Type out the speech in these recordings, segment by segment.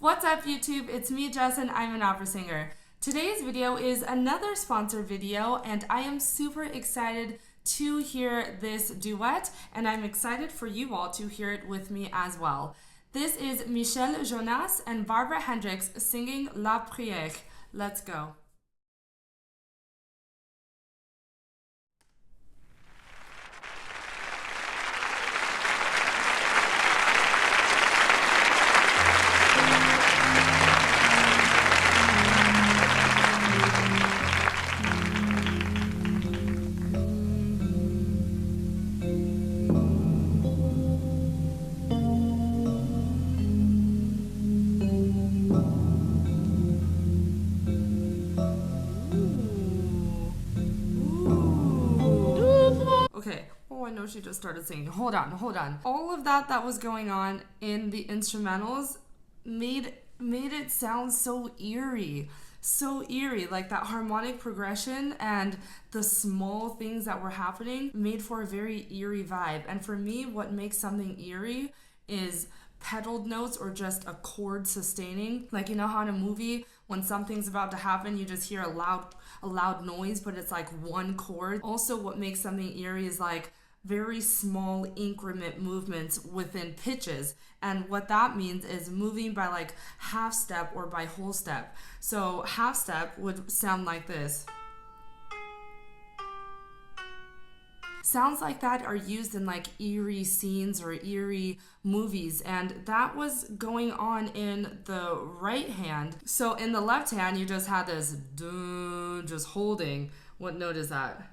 What's up YouTube? It's me, Jess, and I'm an opera singer. Today's video is another sponsored video, and I am super excited to hear this duet, and I'm excited for you all to hear it with me as well. This is Michel Jonasz and Barbara Hendricks singing La Prière. Let's go. Okay, oh, I know she just started singing. Hold on. All of that was going on in the instrumentals made it sound so eerie. So eerie, like that harmonic progression and the small things that were happening made for a very eerie vibe. And for me, what makes something eerie is pedaled notes or just a chord sustaining. Like, you know how in a movie when something's about to happen you just hear a loud noise, but it's like one chord. Also, what makes something eerie is like very small increment movements within pitches, and what that means is moving by like half step or by whole step. So half step would sound like this. Sounds like that are used in like eerie scenes or eerie movies, and that was going on in the right hand. So in the left hand you just had this duh, just holding. What note is that?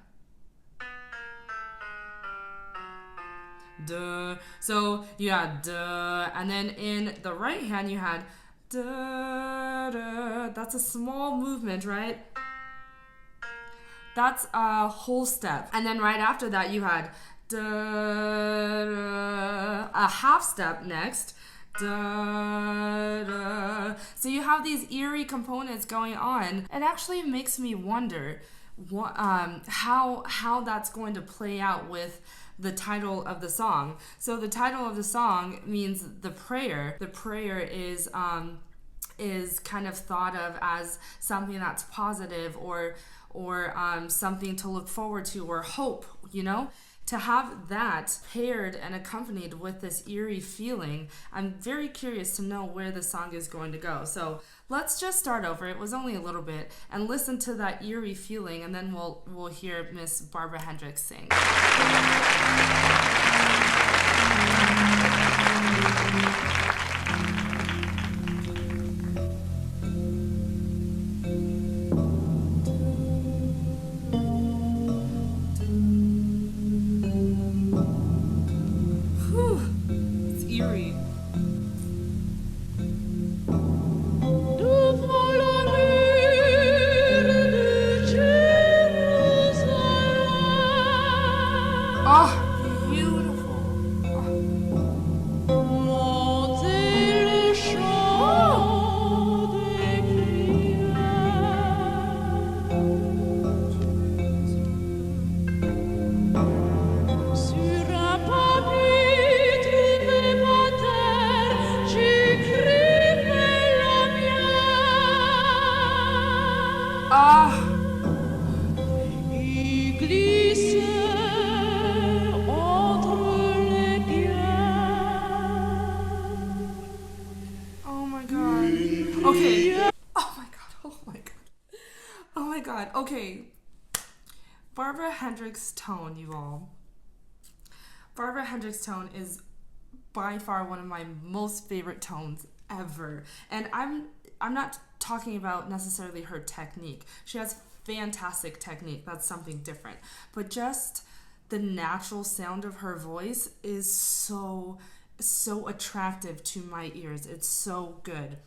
Duh. So you had duh, and then in the right hand you had duh, duh. That's a small movement, right? That's a whole step. And then right after that you had da, da, a half step next. Da, da. So you have these eerie components going on. It actually makes me wonder how that's going to play out with the title of the song. So the title of the song means the prayer. The prayer is kind of thought of as something that's positive or something to look forward to or hope, you know? To have that paired and accompanied with this eerie feeling, I'm very curious to know where the song is going to go. So let's just start over. It was only a little bit, and listen to that eerie feeling, and then we'll hear Miss Barbara Hendricks sing. Okay, Barbara Hendricks' tone, you all. Barbara Hendricks' tone is by far one of my most favorite tones ever. And I'm not talking about necessarily her technique. She has fantastic technique. That's something different. But just the natural sound of her voice is so attractive to my ears. It's so good.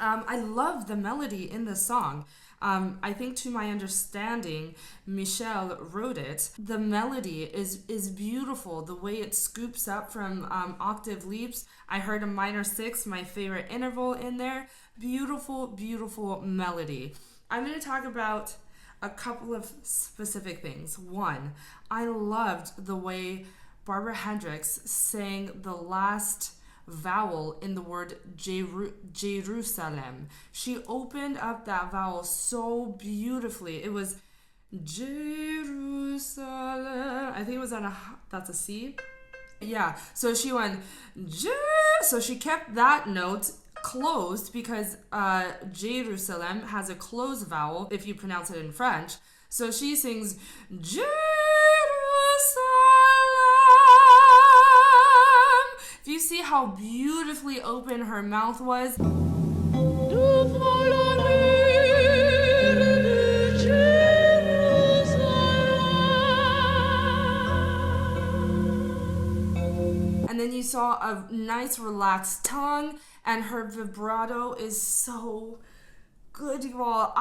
I love the melody in the song. I think, to my understanding, Michel wrote it. The melody is beautiful. The way it scoops up from octave leaps. I heard a minor 6, my favorite interval in there. Beautiful, beautiful melody. I'm going to talk about a couple of specific things. One, I loved the way Barbara Hendricks sang the last vowel in the word Jerusalem. She opened up that vowel so beautifully. It was Jerusalem. I think it was that's a C. Yeah, so she went so she kept that note closed because Jerusalem has a closed vowel if you pronounce it in French. So she sings Jerusalem. If you see how beautifully open her mouth was. And then you saw a nice relaxed tongue, and her vibrato is so good, you all.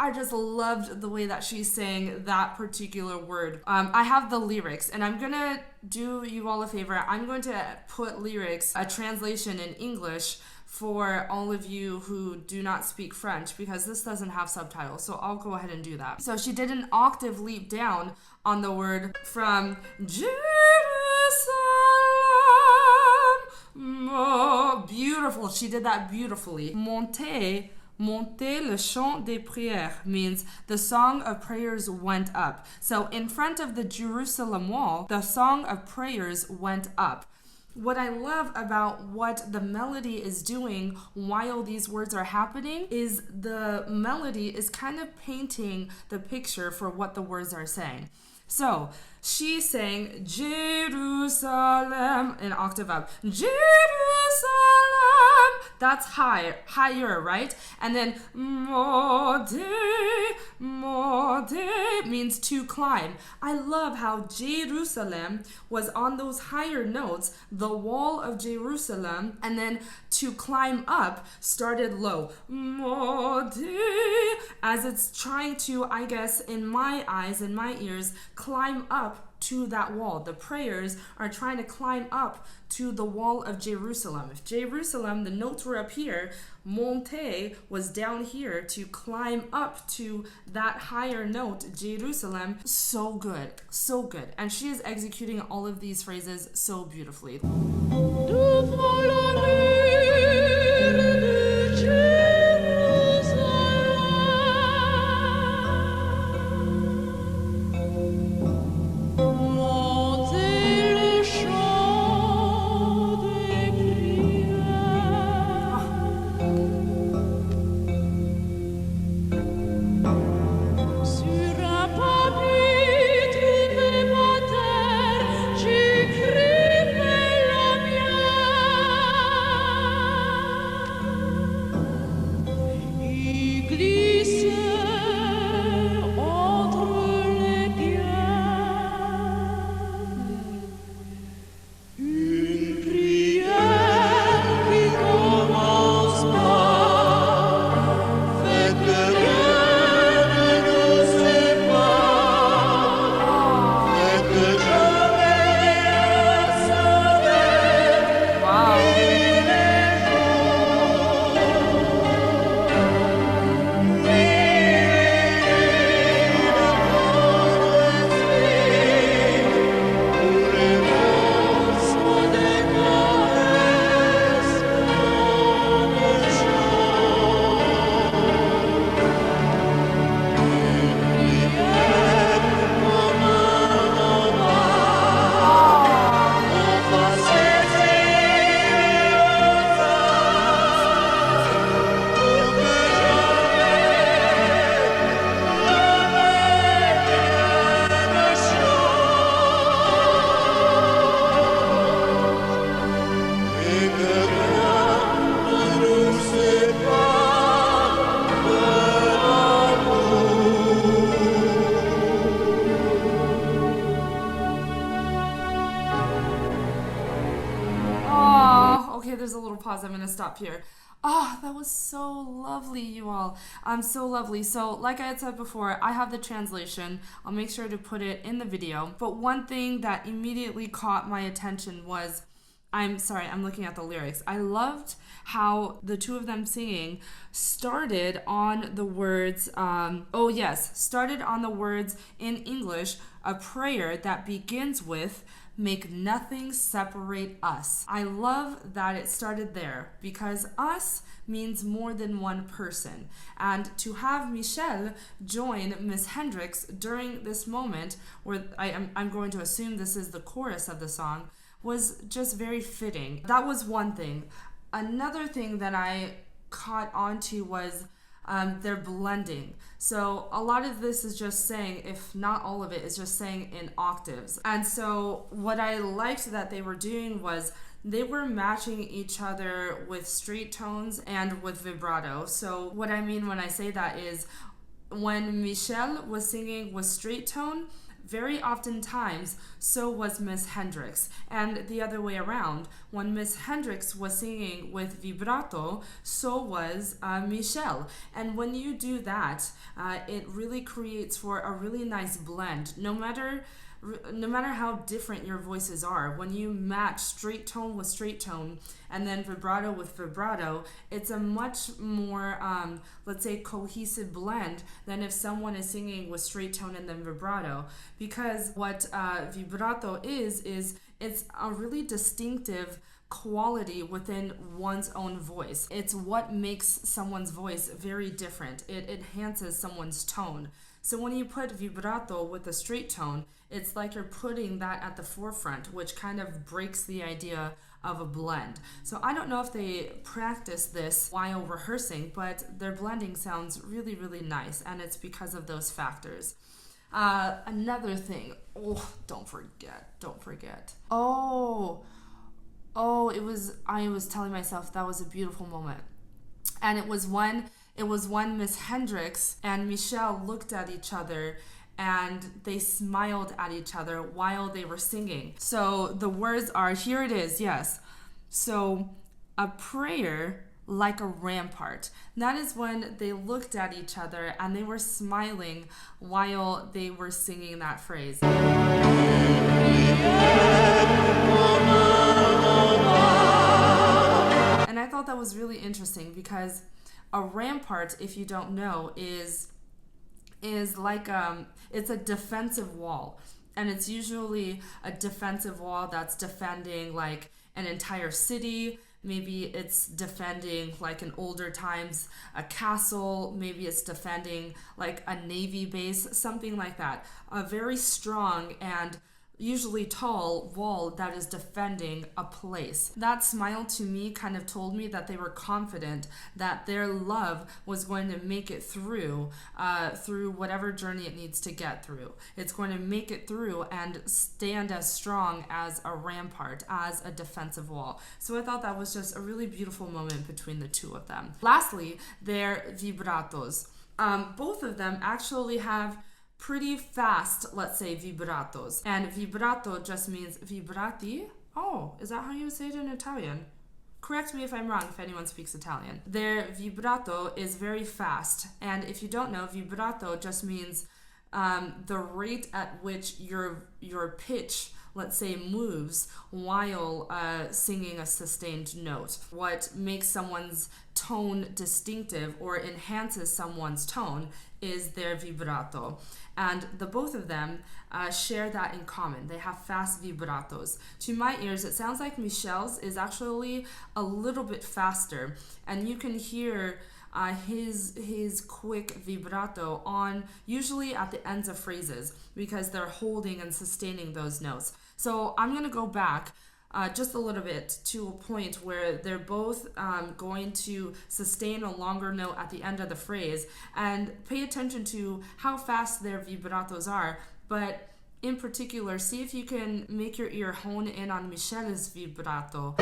I just loved the way that she sang that particular word. I have the lyrics, and I'm gonna do you all a favor. I'm going to put lyrics, a translation in English for all of you who do not speak French, because this doesn't have subtitles, so I'll go ahead and do that. So she did an octave leap down on the word from Jerusalem. Oh, beautiful. She did that beautifully. Monter le chant des prières means the song of prayers went up. So in front of the Jerusalem wall, the song of prayers went up. What I love about what the melody is doing while these words are happening is the melody is kind of painting the picture for what the words are saying. So she sang Jerusalem, an octave up. Jerusalem, that's higher, right? And then Mode means to climb. I love how Jerusalem was on those higher notes, the wall of Jerusalem, and then to climb up started low. Mode, as it's trying to, I guess, in my eyes, in my ears, climb up to that wall. The prayers are trying to climb up to the wall of Jerusalem. If Jerusalem, the notes were up here, monte was down here to climb up to that higher note, Jerusalem. So good, so good. And she is executing all of these phrases so beautifully. There's a little pause. I'm going to stop here. Oh, that was so lovely, you all. So lovely. So like I had said before, I have the translation. I'll make sure to put it in the video. But one thing that immediately caught my attention was, I'm looking at the lyrics. I loved how the two of them singing started on the words, started on the words in English, a prayer that begins with make nothing separate us. I love that it started there because us means more than one person. And to have Michel join Miss Hendricks during this moment, where I'm going to assume this is the chorus of the song, was just very fitting. That was one thing. Another thing that I caught onto was their blending. So a lot of this is just saying, if not all of it, is just saying in octaves. And so what I liked that they were doing was they were matching each other with straight tones and with vibrato. So what I mean when I say that is when Michel was singing with straight tone, very oftentimes, so was Miss Hendricks. And the other way around, when Miss Hendricks was singing with vibrato, so was Michel. And when you do that, it really creates for a really nice blend. No matter how different your voices are, when you match straight tone with straight tone and then vibrato with vibrato, it's a much more, let's say, cohesive blend than if someone is singing with straight tone and then vibrato. Because what vibrato is it's a really distinctive quality within one's own voice. It's what makes someone's voice very different. It enhances someone's tone. So when you put vibrato with a straight tone, it's like you're putting that at the forefront, which kind of breaks the idea of a blend. So I don't know if they practice this while rehearsing, but their blending sounds really, really nice, and it's because of those factors. Another thing, don't forget. I was telling myself that was a beautiful moment. And it was when Miss Hendricks and Michel looked at each other and they smiled at each other while they were singing. So the words are, here it is, yes. So, a prayer like a rampart. That is when they looked at each other and they were smiling while they were singing that phrase. And I thought that was really interesting because a rampart, if you don't know, is like it's a defensive wall, and it's usually a defensive wall that's defending like an entire city. Maybe it's defending, like in older times, a castle. Maybe it's defending like a navy base, something like that. A very strong and usually tall wall that is defending a place. That smile to me kind of told me that they were confident that their love was going to make it through whatever journey it needs to get through. It's going to make it through and stand as strong as a rampart, as a defensive wall. So I thought that was just a really beautiful moment between the two of them. Lastly, their vibratos. Both of them actually have pretty fast, let's say, vibratos. And vibrato just means vibrati. Oh, is that how you would say it in Italian? Correct me if I'm wrong, if anyone speaks Italian. Their vibrato is very fast. And if you don't know, vibrato just means the rate at which your pitch, let's say, moves while singing a sustained note. What makes someone's tone distinctive or enhances someone's tone is their vibrato. And the both of them share that in common. They have fast vibratos. To my ears, it sounds like Michel's is actually a little bit faster, and you can hear his quick vibrato on usually at the ends of phrases because they're holding and sustaining those notes. So I'm going to go back just a little bit to a point where they're both going to sustain a longer note at the end of the phrase, and pay attention to how fast their vibratos are, but in particular, see if you can make your ear hone in on Michel's vibrato.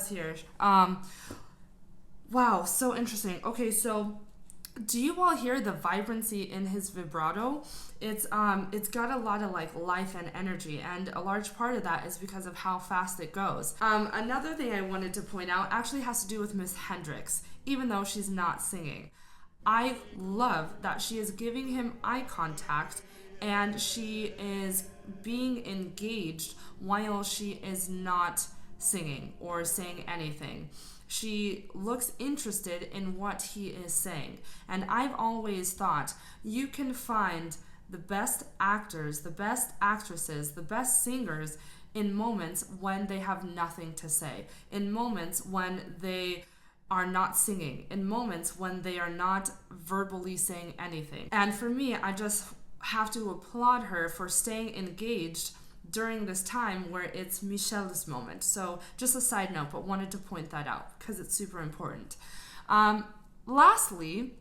Here. Wow, so interesting. Okay, so do you all hear the vibrancy in his vibrato? It's got a lot of like life and energy, and a large part of that is because of how fast it goes. Another thing I wanted to point out actually has to do with Miss Hendricks, even though she's not singing. I love that she is giving him eye contact and she is being engaged while she is not singing or saying anything. She looks interested in what he is saying. And I've always thought you can find the best actors, the best actresses, the best singers in moments when they have nothing to say, in moments when they are not singing, in moments when they are not verbally saying anything. And for me, I just have to applaud her for staying engaged during this time where it's Michel's moment. So just a side note, but wanted to point that out because it's super important. Lastly,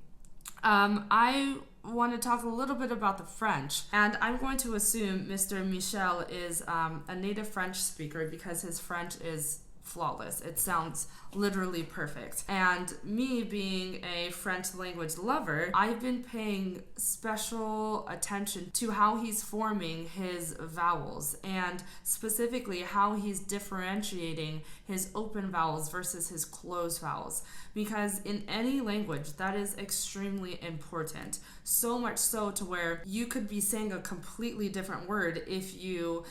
I want to talk a little bit about the French, and I'm going to assume Mr. Michel is a native French speaker because his French is flawless. It sounds literally perfect. And me being a French language lover, I've been paying special attention to how he's forming his vowels, and specifically how he's differentiating his open vowels versus his closed vowels, because in any language that is extremely important, so much so to where you could be saying a completely different word if you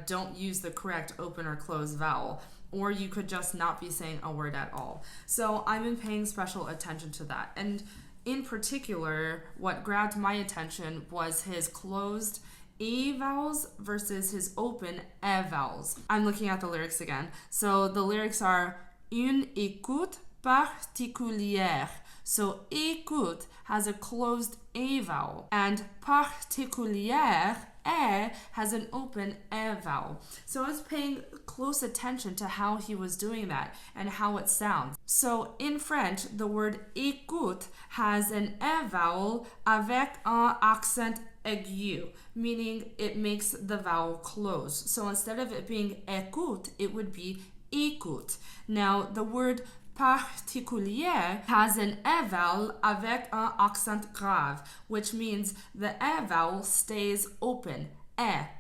don't use the correct open or closed vowel, or you could just not be saying a word at all. So I've been paying special attention to that. And in particular, what grabbed my attention was his closed E vowels versus his open E vowels. I'm looking at the lyrics again. So the lyrics are une écoute particulière. So écoute has a closed A vowel, and particulière, has an open E vowel. So I was paying close attention to how he was doing that and how it sounds. So in French, the word écoute has an E vowel avec un accent aigu, meaning it makes the vowel close. So instead of it being écoute, it would be écoute. Now the word particulier has an E vowel avec un accent grave, which means the E vowel stays open.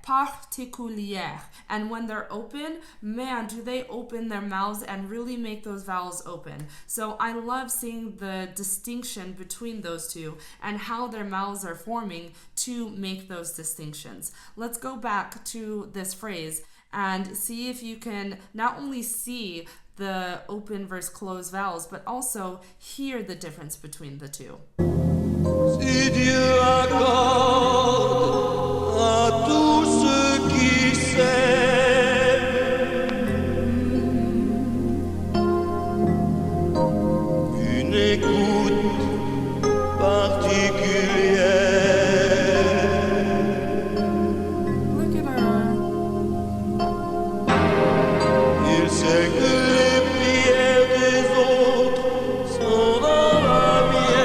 Particulière. And when they're open, man, do they open their mouths and really make those vowels open. So I love seeing the distinction between those two and how their mouths are forming to make those distinctions. Let's go back to this phrase and see if you can not only see the open versus closed vowels, but also hear the difference between the two. Si Dieu accorde à tous ceux qui s'aiment une écoute particulière. Look at her. Il sait que les prières des autres sont dans la mienne.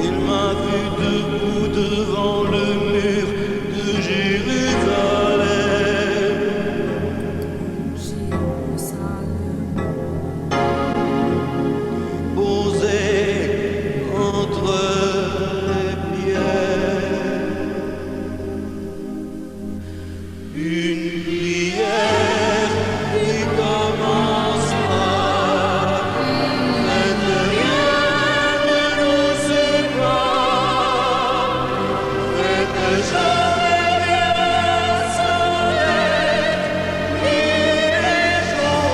Il m'a vu debout devant le mur de Jérusalem. Posé entre les pierres. Une prière qui commence par l'intérieur de nos ébats. Faites jamais rien sans l'aide nuit et jour.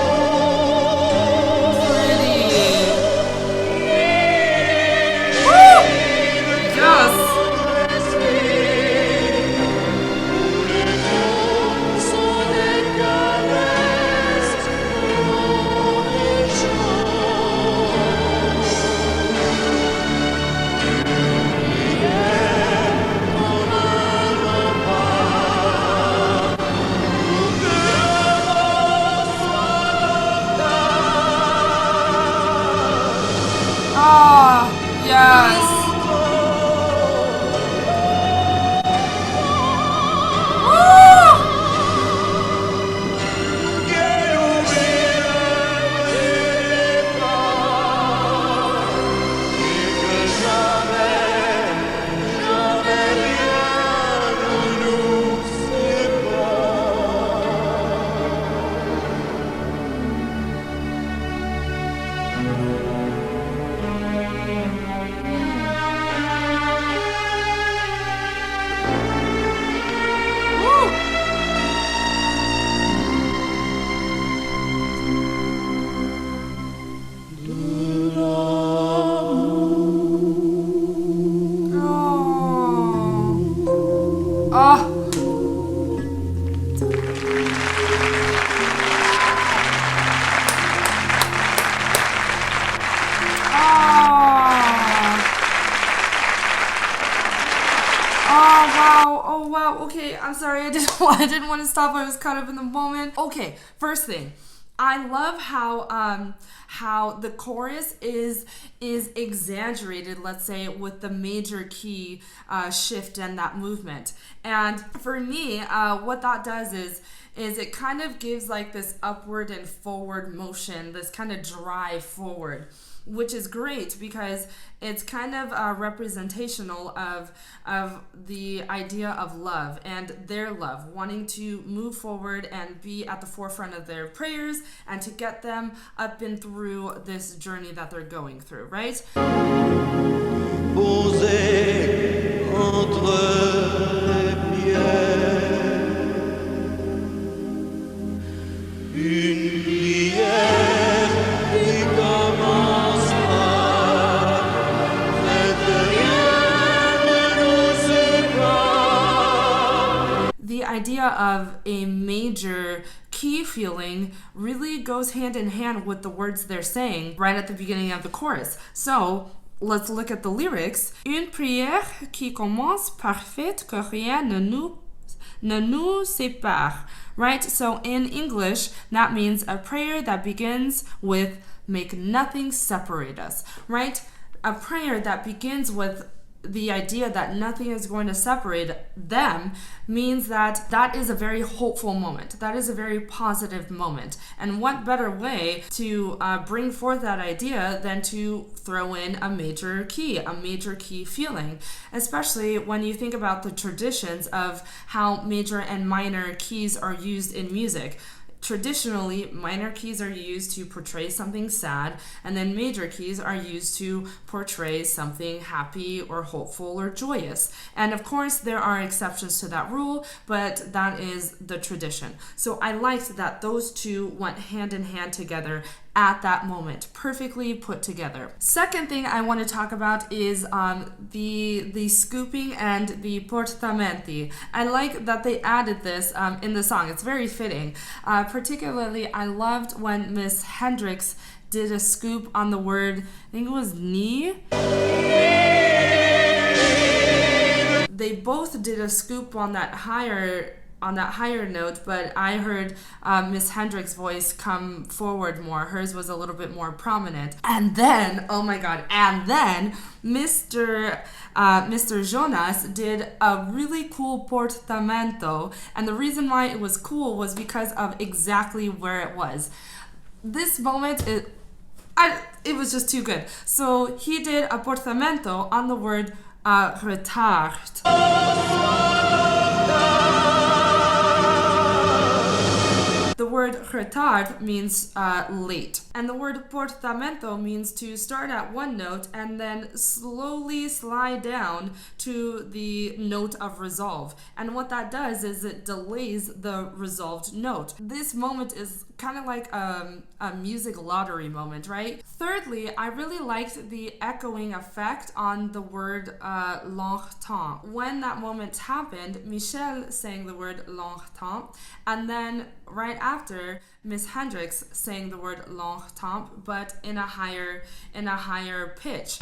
Yes! Notre esprit Oh. Oh wow. Okay, I'm sorry. I didn't want to stop. I was caught up in the moment. Okay, first thing, I love how the chorus is exaggerated, let's say, with the major key shift and that movement. And for me, what that does is it kind of gives like this upward and forward motion, this kind of drive forward, which is great because it's kind of representational of the idea of love and their love, wanting to move forward and be at the forefront of their prayers and to get them up and through this journey that they're going through, right? The idea of a major key feeling really goes hand in hand with the words they're saying right at the beginning of the chorus. So let's look at the lyrics. Une prière qui commence parfaite que rien ne nous sépare. Right? So in English, that means a prayer that begins with make nothing separate us. Right? A prayer that begins with the idea that nothing is going to separate them means that is a very hopeful moment. That is a very positive moment. And what better way to bring forth that idea than to throw in a major key feeling, especially when you think about the traditions of how major and minor keys are used in music. Traditionally, minor keys are used to portray something sad, and then major keys are used to portray something happy or hopeful or joyous. And of course, there are exceptions to that rule, but that is the tradition. So I liked that those two went hand in hand together at that moment, perfectly put together. Second thing I want to talk about is the scooping and the portamenti. I like that they added this in the song. It's very fitting. Particularly, I loved when Miss Hendricks did a scoop on the word, I think it was knee. They both did a scoop on that higher note, but I heard Miss Hendricks' voice come forward more. Hers was a little bit more prominent. And then, oh my God, Mr. Jonasz did a really cool portamento, and the reason why it was cool was because of exactly where it was. This moment, it was just too good. So he did a portamento on the word retard. The word retard means late. And the word portamento means to start at one note and then slowly slide down to the note of resolve. And what that does is it delays the resolved note. This moment is kind of like a music lottery moment, right? Thirdly, I really liked the echoing effect on the word longtemps. When that moment happened, Michel sang the word longtemps, and then right after, Miss Hendricks sang the word longtemps, but in a higher pitch.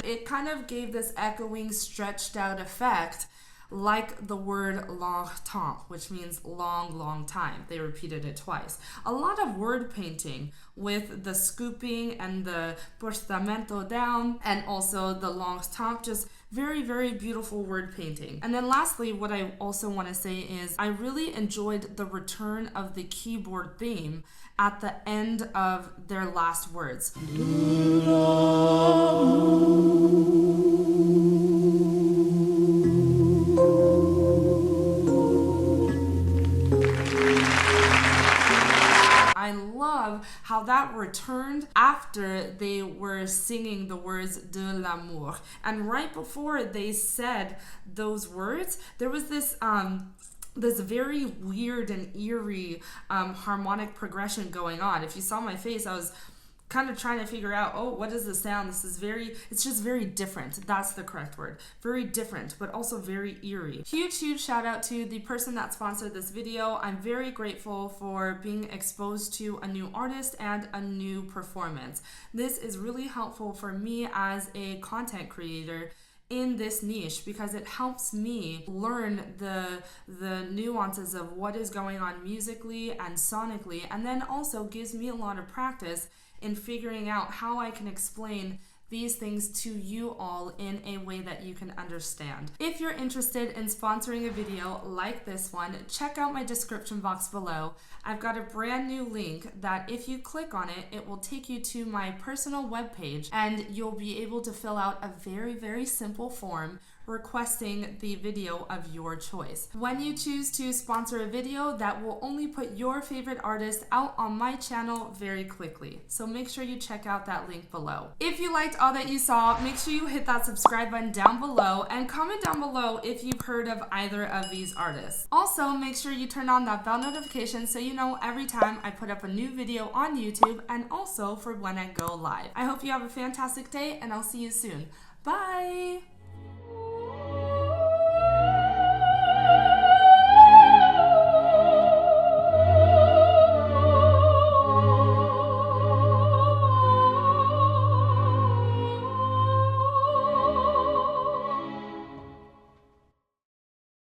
It kind of gave this echoing, stretched out effect, like the word longtemps, which means long time. They repeated it twice. A lot of word painting with the scooping and the portamento down, and also the longtemps, just very, very beautiful word painting. And then lastly, what I also want to say is I really enjoyed the return of the keyboard theme at the end of their last words. I love how that returned after they were singing the words de l'amour. And right before they said those words, there was this very weird and eerie harmonic progression going on. If you saw my face, I was kind of trying to figure out, oh, what is the sound? It's just very different. That's the correct word. Very different, but also very eerie. Huge shout out to the person that sponsored this video. I'm very grateful for being exposed to a new artist and a new performance. This is really helpful for me as a content creator in this niche because it helps me learn the nuances of what is going on musically and sonically, and then also gives me a lot of practice in figuring out how I can explain these things to you all in a way that you can understand. If you're interested in sponsoring a video like this one, check out my description box below. I've got a brand new link that if you click on it, it will take you to my personal webpage, and you'll be able to fill out a very simple form requesting the video of your choice. When you choose to sponsor a video, that will only put your favorite artist out on my channel very quickly. So make sure you check out that link below. If you liked all that you saw, make sure you hit that subscribe button down below and comment down below if you've heard of either of these artists. Also, make sure you turn on that bell notification so you know every time I put up a new video on YouTube, and also for when I go live. I hope you have a fantastic day, and I'll see you soon. Bye!